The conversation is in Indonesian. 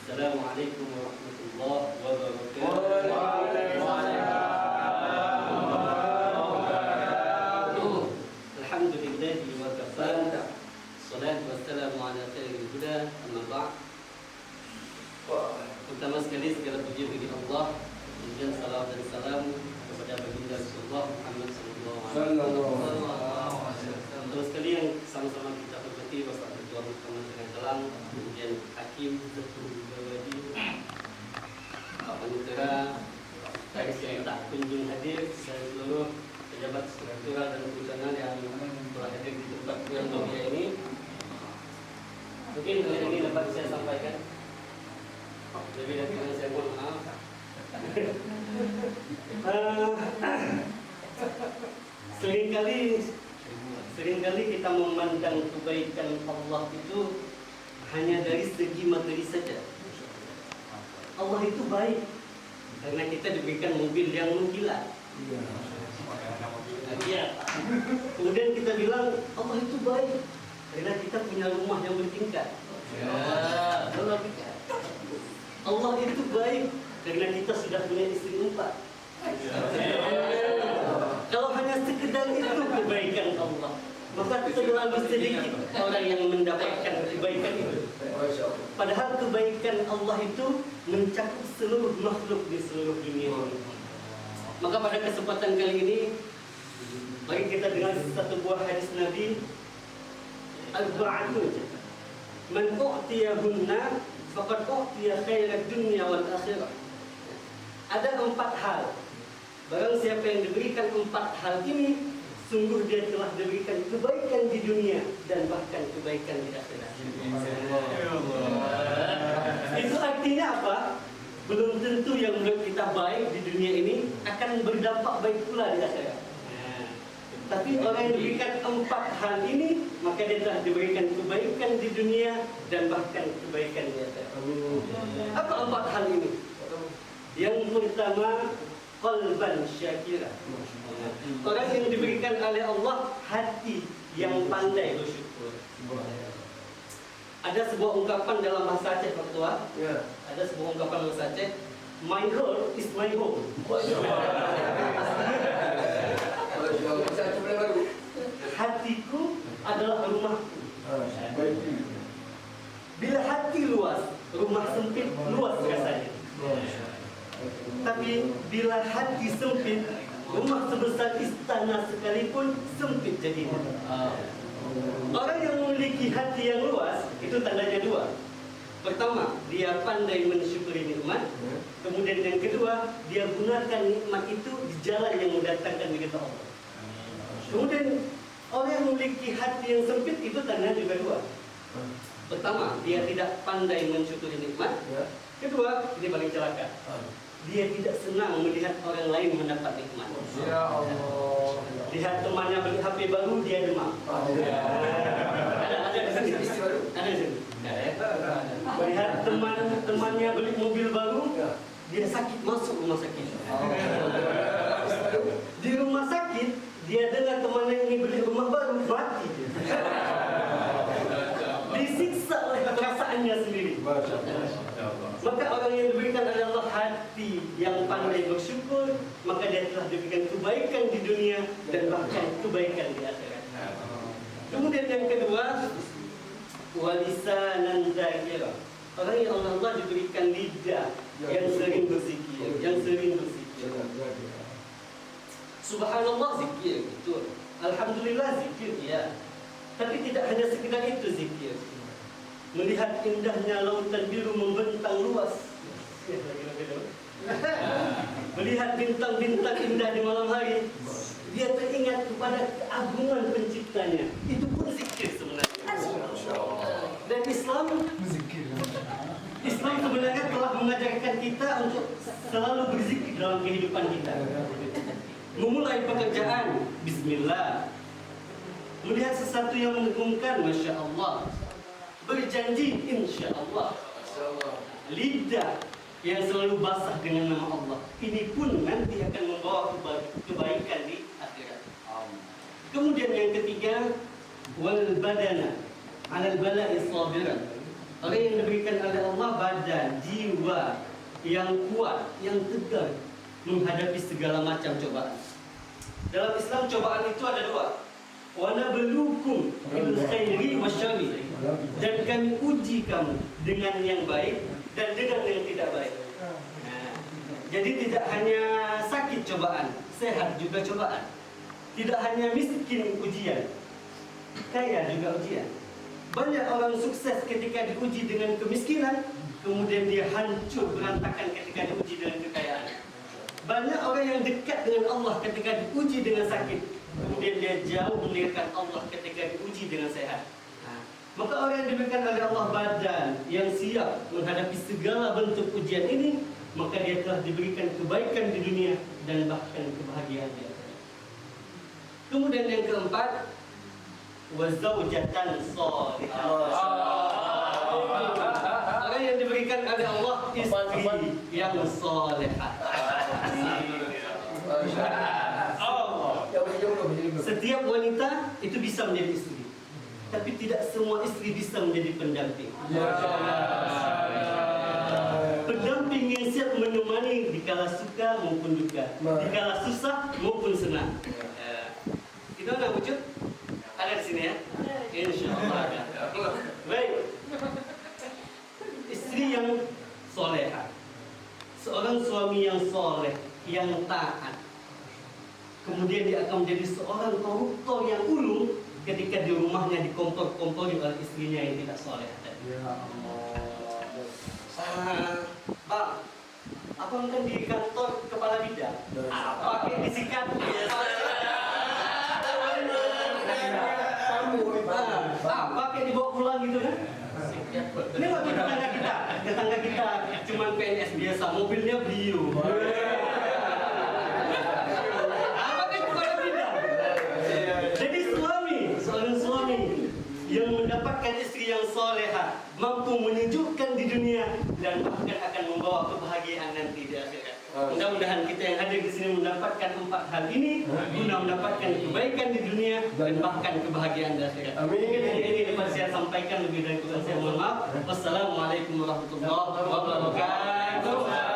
Assalamualaikum warahmatullahi wabarakatuh. Alhamdulillahi wa kafa. Salatu wassalamu ala khairil huda. Amma ba'd. Pertama sekali segala puji bagi Allah, kemudian salawat dan salam kepada baginda Rasulullah Muhammad sallallahu alaihi wasallam. Terus sekali yang sama-sama kita hormati Bapak Ketua Mahkamah Telang, kemudian Hakim Zatul Bawadi, Pak Panitera, Rais yang tak kunjung hadir, dan seluruh pejabat struktural dan pelaksana yang telah hadir di tempat yang mulia ini. Mungkin hal ini dapat saya sampaikan. Lebih dari itu saya mohon maaf. Seringkali kita memandang kebaikan Allah itu hanya dari segi materi saja. Allah itu baik karena kita diberikan mobil yang mengkilat. Iya. Kemudian kita bilang Allah itu baik karena kita punya rumah yang bertingkat. Allah itu baik karena kita sudah punya istri 4. Kalau hanya sekedar itu kebaikan Allah, maka terlalu sedikit orang yang mendapatkan kebaikan itu. Padahal kebaikan Allah itu mencakup seluruh makhluk di seluruh dunia ini. Maka pada kesempatan kali ini, mari kita dengar satu buah hadis Nabi, Al-Ba'atu, man u'tiyahunna faqad u'tiya khairat dunya wal akhirah. Ada 4 hal. Barang siapa yang diberikan 4 hal ini, sungguh dia telah diberikan kebaikan di dunia dan bahkan kebaikan di akhirat. Itu artinya apa? Belum tentu yang menurut kita baik di dunia ini akan berdampak baik pula di akhirat. Tapi orang yang diberikan 4 hal ini, maka dia telah diberikan kebaikan di dunia dan bahkan kebaikan di akhirat. Apa 4 hal ini? Yang pertama, qalban syakira. Orang yang diberikan oleh Allah hati yang pandai bersyukur. Ada sebuah ungkapan dalam bahasa Aceh, Pak Ketua. Ada sebuah ungkapan dalam bahasa Aceh, my heart is my home. Hatiku adalah rumahku. Bila hati luas, rumah sempit luas rasanya. Tapi bila hati sempit, rumah sebesar istana sekalipun sempit jadinya. Orang yang memiliki hati yang luas, itu tandanya 2. Pertama, dia pandai mensyukuri nikmat. Kemudian yang kedua, dia gunakan nikmat itu di jalan yang mendatangkan ridha Allah. Kemudian orang yang memiliki hati yang sempit itu tandanya juga 2. Pertama, dia tidak pandai mensyukuri nikmat. Kedua, ini paling celaka, dia tidak senang melihat orang lain mendapat nikmat. Ya Allah. Lihat temannya beli HP baru, dia demam. Ada di sini. Ada di sini. Melihat temannya beli mobil baru, dia sakit masuk rumah sakit. Di rumah sakit, dia dengar temannya ini beli rumah baru, mati. Disiksa oleh perasaannya sendiri. Maka orang yang diberikan oleh Allah hati yang pandai bersyukur, maka dia telah diberikan kebaikan di dunia dan bahkan kebaikan di akhirat. Kemudian yang kedua, walisanan dzakira. Orang yang Allah diberikan lidah yang sering berzikir, Subhanallah zikir, betul. Alhamdulillah zikir, ya. Tapi tidak hanya sekedar itu zikir. Melihat indahnya lautan biru membentang luas. Melihat bintang-bintang indah di malam hari, dia teringat kepada keagungan penciptanya. Itu pun zikir sebenarnya. Dan Islam sebenarnya telah mengajarkan kita untuk selalu berzikir dalam kehidupan kita. Memulai pekerjaan, bismillah. Melihat sesuatu yang mengagumkan, masya Allah. Berjanji, insya Allah. Lidah yang selalu basah dengan nama Allah, ini pun nanti akan membawa kebaikan di akhirat. Kemudian yang ketiga, wal badana alal bala'i sabiran. Orang yang diberikan oleh Allah badan melahirkan jiwa yang kuat, yang tegar menghadapi segala macam cobaan. Dalam Islam cobaan itu ada dua. Wa nabluukum bil khairi wasyarri. Dan kami uji kamu dengan yang baik dan dengan yang tidak baik. Nah, jadi tidak hanya sakit cobaan, sehat juga cobaan. Tidak hanya miskin ujian, kaya juga ujian. Banyak orang sukses ketika diuji dengan kemiskinan, kemudian dia hancur berantakan ketika diuji dengan kekayaan. Banyak orang yang dekat dengan Allah ketika diuji dengan sakit, kemudian dia jauh meninggalkan Allah ketika diuji dengan sehat. Maka orang yang diberikan oleh Allah badan yang siap menghadapi segala bentuk ujian ini, maka dia telah diberikan kebaikan di dunia dan bahkan kebahagiaan di akhirat. Kemudian yang keempat, wa zaujatan shalihah. Orang yang diberikan oleh Allah istri yang salehah. Setiap wanita itu bisa menjadi istri, tapi tidak semua istri bisa menjadi pendamping. Pendamping yang siap menemani dikala suka maupun duka, dikala susah maupun senang. Kita nggak wujud? Ada di sini ya? Insya Allah ada. Baik. Istri yang solehah, seorang suami yang soleh, yang taat. Kemudian dia akan menjadi seorang koruptor yang ulung ketika di rumahnya dikompor-kompori oleh istrinya yang tidak soleh tadi. Ya Allah. Bang, abang kan di kantor kepala bidang. Pakai disikat. Pakai dibawa pulang gitu kan? Ini waktu tetangga kita cuma PNS biasa, mobilnya Brio. Yang mendapatkan istri yang solehah, mampu menyejukkan di dunia dan bahkan akan membawa kebahagiaan nanti di akhirat. Mudah-mudahan kita yang hadir di sini mendapatkan 4 hal ini, guna mendapatkan kebaikan di dunia dan bahkan kebahagiaan di akhirat. Amin. Ini dapat saya sampaikan, lebih dari kurang saya mohon maaf. Wassalamualaikum warahmatullahi wabarakatuh.